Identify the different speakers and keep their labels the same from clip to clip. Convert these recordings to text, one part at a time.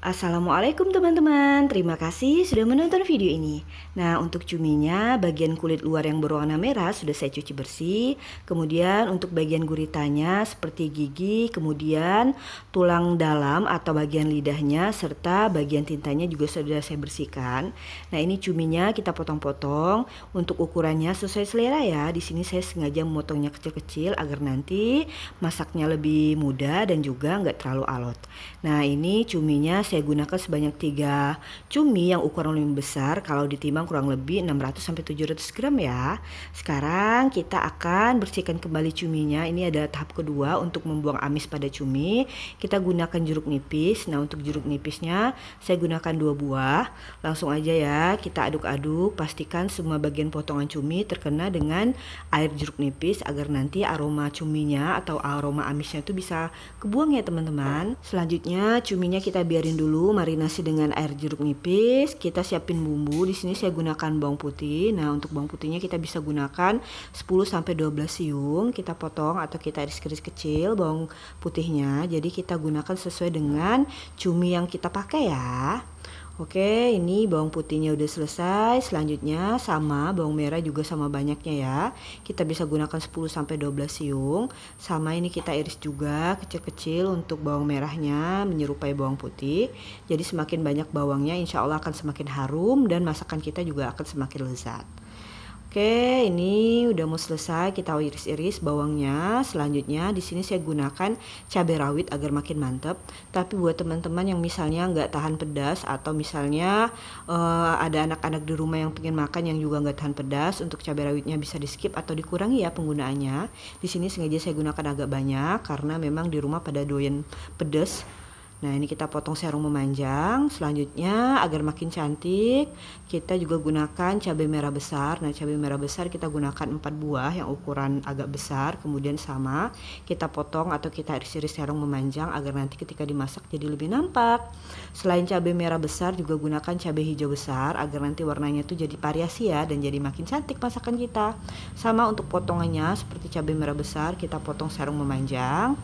Speaker 1: Assalamualaikum teman-teman, terima kasih sudah menonton video ini. Nah, untuk cuminya bagian kulit luar yang berwarna merah sudah saya cuci bersih. Kemudian untuk bagian guritanya seperti gigi, kemudian tulang dalam atau bagian lidahnya serta bagian tintanya juga sudah saya bersihkan. Nah, ini cuminya kita potong-potong. Untuk ukurannya sesuai selera ya. Di sini saya sengaja memotongnya kecil-kecil agar nanti masaknya lebih mudah dan juga nggak terlalu alot. Nah, ini cuminya saya gunakan sebanyak 3 cumi yang ukuran lebih besar, kalau ditimbang kurang lebih 600-700 gram ya. Sekarang kita akan bersihkan kembali cuminya. Ini ada tahap kedua untuk membuang amis pada cumi. Kita gunakan jeruk nipis. Nah, untuk jeruk nipisnya saya gunakan 2 buah. Langsung aja ya, kita aduk-aduk, pastikan semua bagian potongan cumi terkena dengan air jeruk nipis agar nanti aroma cuminya atau aroma amisnya itu bisa kebuang ya teman-teman. Selanjutnya cuminya kita biarin dulu marinasi dengan air jeruk nipis. Kita siapin bumbu. Di sini saya gunakan bawang putih. Nah, untuk bawang putihnya kita bisa gunakan 10-12 siung. Kita potong atau kita iris-iris kecil bawang putihnya. Jadi kita gunakan sesuai dengan cumi yang kita pakai ya. Oke, ini bawang putihnya udah selesai. Selanjutnya sama bawang merah juga sama banyaknya ya. Kita bisa gunakan 10-12 siung. Sama ini kita iris juga kecil-kecil untuk bawang merahnya menyerupai bawang putih. Jadi semakin banyak bawangnya insya Allah akan semakin harum dan masakan kita juga akan semakin lezat. Oke, ini udah mau selesai, kita iris-iris bawangnya. Selanjutnya di sini saya gunakan cabai rawit agar makin mantap. Tapi buat teman-teman yang misalnya nggak tahan pedas atau misalnya ada anak-anak di rumah yang pengen makan yang juga nggak tahan pedas, untuk cabai rawitnya bisa di skip atau dikurangi ya penggunaannya. Di sini sengaja saya gunakan agak banyak karena memang di rumah pada doyan pedas. Nah, ini kita potong serong memanjang. Selanjutnya agar makin cantik, kita juga gunakan cabai merah besar. Nah, cabai merah besar kita gunakan 4 buah yang ukuran agak besar. Kemudian sama kita potong atau kita iris-iris serong memanjang agar nanti ketika dimasak jadi lebih nampak. Selain cabai merah besar juga gunakan cabai hijau besar agar nanti warnanya tuh jadi variasi ya dan jadi makin cantik masakan kita. Sama untuk potongannya seperti cabai merah besar kita potong serong memanjang.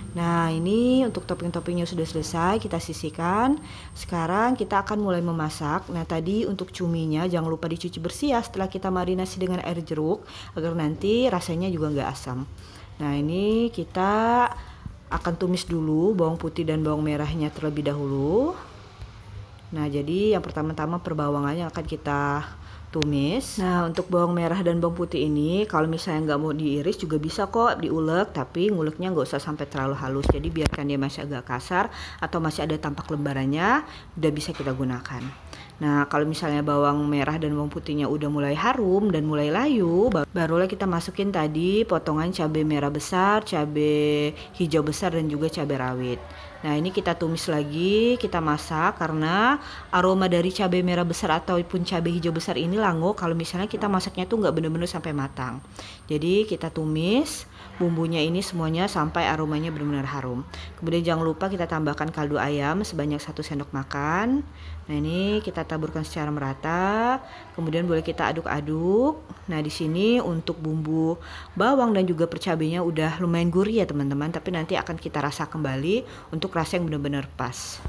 Speaker 1: Nah, ini untuk topping-toppingnya sudah selesai, kita sisihkan. Sekarang kita akan mulai memasak. Nah, tadi untuk cuminya jangan lupa dicuci bersih ya setelah kita marinasi dengan air jeruk agar nanti rasanya juga nggak asam. Nah, ini kita akan tumis dulu bawang putih dan bawang merahnya terlebih dahulu. Nah, jadi yang pertama-tama perbawangannya akan kita tumis. Nah, untuk bawang merah dan bawang putih ini kalau misalnya nggak mau diiris juga bisa kok diulek, tapi nguleknya nggak usah sampai terlalu halus. Jadi biarkan dia masih agak kasar atau masih ada tampak lembarannya, udah bisa kita gunakan. Nah, kalau misalnya bawang merah dan bawang putihnya udah mulai harum dan mulai layu, barulah kita masukin tadi potongan cabai merah besar, cabai hijau besar dan juga cabai rawit. Nah, ini kita tumis lagi, kita masak karena aroma dari cabai merah besar ataupun cabai hijau besar ini lango kalau misalnya kita masaknya tuh nggak bener-bener sampai matang. Jadi kita tumis bumbunya ini semuanya sampai aromanya benar-benar harum. Kemudian jangan lupa kita tambahkan kaldu ayam sebanyak 1 sendok makan. Nah, ini kita taburkan secara merata. Kemudian boleh kita aduk-aduk. Nah, di sini untuk bumbu bawang dan juga percabainya udah lumayan gurih ya teman-teman, tapi nanti akan kita rasa kembali untuk rasa yang benar-benar pas.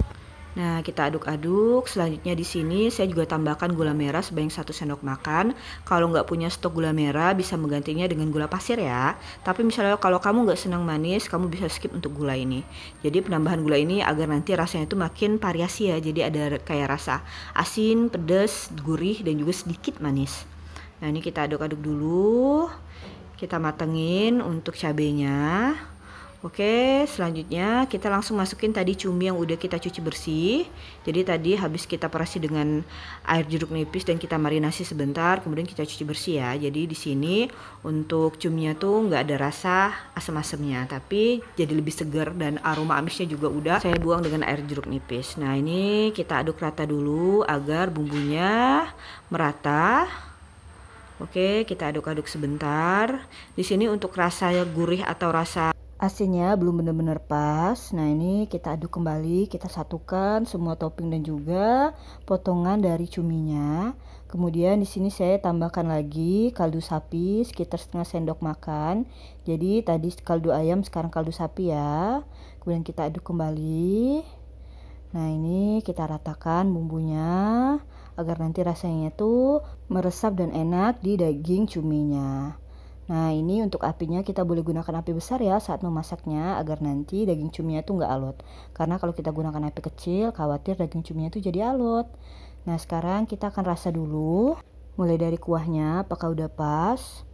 Speaker 1: Nah, kita aduk-aduk. Selanjutnya di sini saya juga tambahkan gula merah sebanyak 1 sendok makan. Kalau nggak punya stok gula merah bisa menggantinya dengan gula pasir ya. Tapi misalnya kalau kamu nggak senang manis, kamu bisa skip untuk gula ini. Jadi penambahan gula ini agar nanti rasanya itu makin variasi ya. Jadi ada kayak rasa asin, pedas, gurih dan juga sedikit manis. Nah, ini kita aduk-aduk dulu. Kita matengin untuk cabenya. Oke, selanjutnya kita langsung masukin tadi cumi yang udah kita cuci bersih. Jadi tadi habis kita perasi dengan air jeruk nipis dan kita marinasi sebentar, kemudian kita cuci bersih ya. Jadi di sini untuk cuminya tuh nggak ada rasa asam-asamnya, tapi jadi lebih segar dan aroma amisnya juga udah saya buang dengan air jeruk nipis. Nah, ini kita aduk rata dulu agar bumbunya merata. Oke, kita aduk-aduk sebentar. Di sini untuk rasa gurih atau rasa asinnya belum benar-benar pas. Nah, ini kita aduk kembali, kita satukan semua topping dan juga potongan dari cuminya. Kemudian di sini saya tambahkan lagi kaldu sapi sekitar setengah sendok makan. Jadi tadi kaldu ayam, sekarang kaldu sapi ya. Kemudian kita aduk kembali. Nah, ini kita ratakan bumbunya agar nanti rasanya tuh meresap dan enak di daging cuminya. Nah, ini untuk apinya kita boleh gunakan api besar ya saat memasaknya agar nanti daging cuminya tuh nggak alot. Karena kalau kita gunakan api kecil, khawatir daging cuminya tuh jadi alot. Nah, sekarang kita akan rasa dulu. Mulai dari kuahnya, apakah udah pas?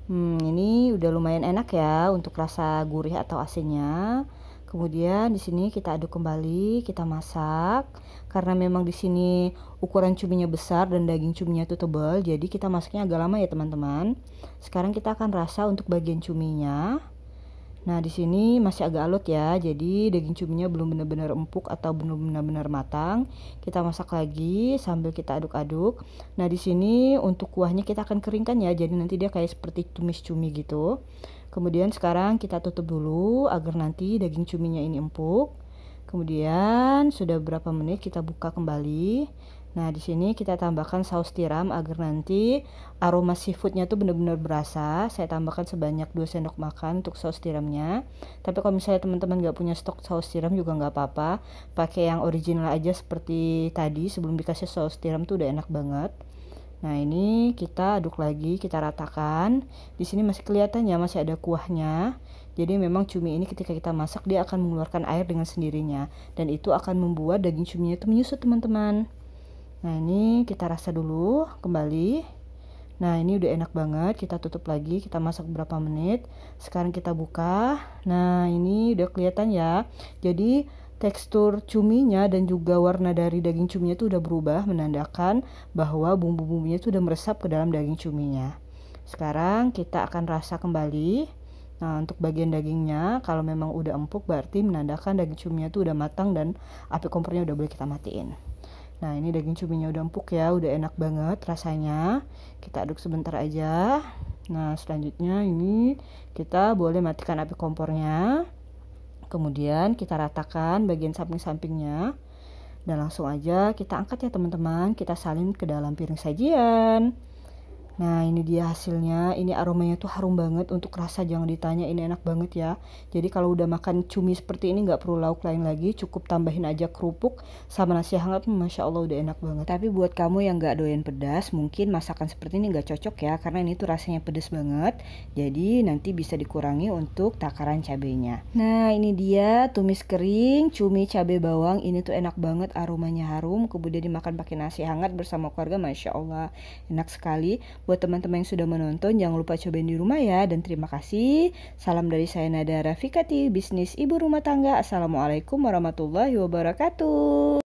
Speaker 1: Ini udah lumayan enak ya untuk rasa gurih atau asinnya. Kemudian di sini kita aduk kembali, kita masak. Karena memang di sini ukuran cuminya besar dan daging cuminya itu tebal, jadi kita masaknya agak lama ya teman-teman. Sekarang kita akan rasa untuk bagian cuminya. Nah, di sini masih agak alot ya, jadi daging cuminya belum benar-benar empuk atau belum benar-benar matang. Kita masak lagi sambil kita aduk-aduk. Nah, di sini untuk kuahnya kita akan keringkan ya, jadi nanti dia kayak seperti tumis cumi gitu. Kemudian sekarang kita tutup dulu agar nanti daging cuminya ini empuk. Kemudian sudah beberapa menit kita buka kembali. Nah, di sini kita tambahkan saus tiram agar nanti aroma seafoodnya tuh benar-benar berasa. Saya tambahkan sebanyak 2 sendok makan untuk saus tiramnya. Tapi kalau misalnya teman-teman nggak punya stok saus tiram juga nggak apa-apa. Pakai yang original aja seperti tadi sebelum dikasih saus tiram tuh udah enak banget. Nah, ini kita aduk lagi, kita ratakan. Di sini masih kelihatan ya, masih ada kuahnya. Jadi memang cumi ini ketika kita masak dia akan mengeluarkan air dengan sendirinya dan itu akan membuat daging cuminya itu menyusut, teman-teman. Nah, ini kita rasa dulu kembali. Nah, ini udah enak banget. Kita tutup lagi, kita masak beberapa menit. Sekarang kita buka. Nah, ini udah kelihatan ya. Jadi tekstur cuminya dan juga warna dari daging cuminya itu udah berubah, menandakan bahwa bumbu-bumbunya itu udah meresap ke dalam daging cuminya. Sekarang kita akan rasa kembali. Nah, untuk bagian dagingnya kalau memang udah empuk berarti menandakan daging cuminya itu udah matang dan api kompornya udah boleh kita matiin. Nah, ini daging cuminya udah empuk ya, udah enak banget rasanya. Kita aduk sebentar aja. Nah, selanjutnya ini kita boleh matikan api kompornya. Kemudian kita ratakan bagian samping-sampingnya. Dan langsung aja kita angkat ya teman-teman. Kita salin ke dalam piring sajian. Nah, ini dia hasilnya. Ini aromanya tuh harum banget. Untuk rasa jangan ditanya, ini enak banget ya. Jadi kalau udah makan cumi seperti ini nggak perlu lauk lain lagi, cukup tambahin aja kerupuk sama nasi hangat. Masya Allah udah enak banget. Tapi buat kamu yang nggak doyan pedas, mungkin masakan seperti ini nggak cocok ya, karena ini tuh rasanya pedas banget. Jadi nanti bisa dikurangi untuk takaran cabenya. Nah, ini dia tumis kering cumi cabai bawang. Ini tuh enak banget, aromanya harum. Kemudian dimakan pakai nasi hangat bersama keluarga, Masya Allah enak sekali. Buat teman-teman yang sudah menonton, jangan lupa cobain di rumah ya. Dan terima kasih. Salam dari saya Nada Rafikati, bisnis ibu rumah tangga. Assalamualaikum warahmatullahi wabarakatuh.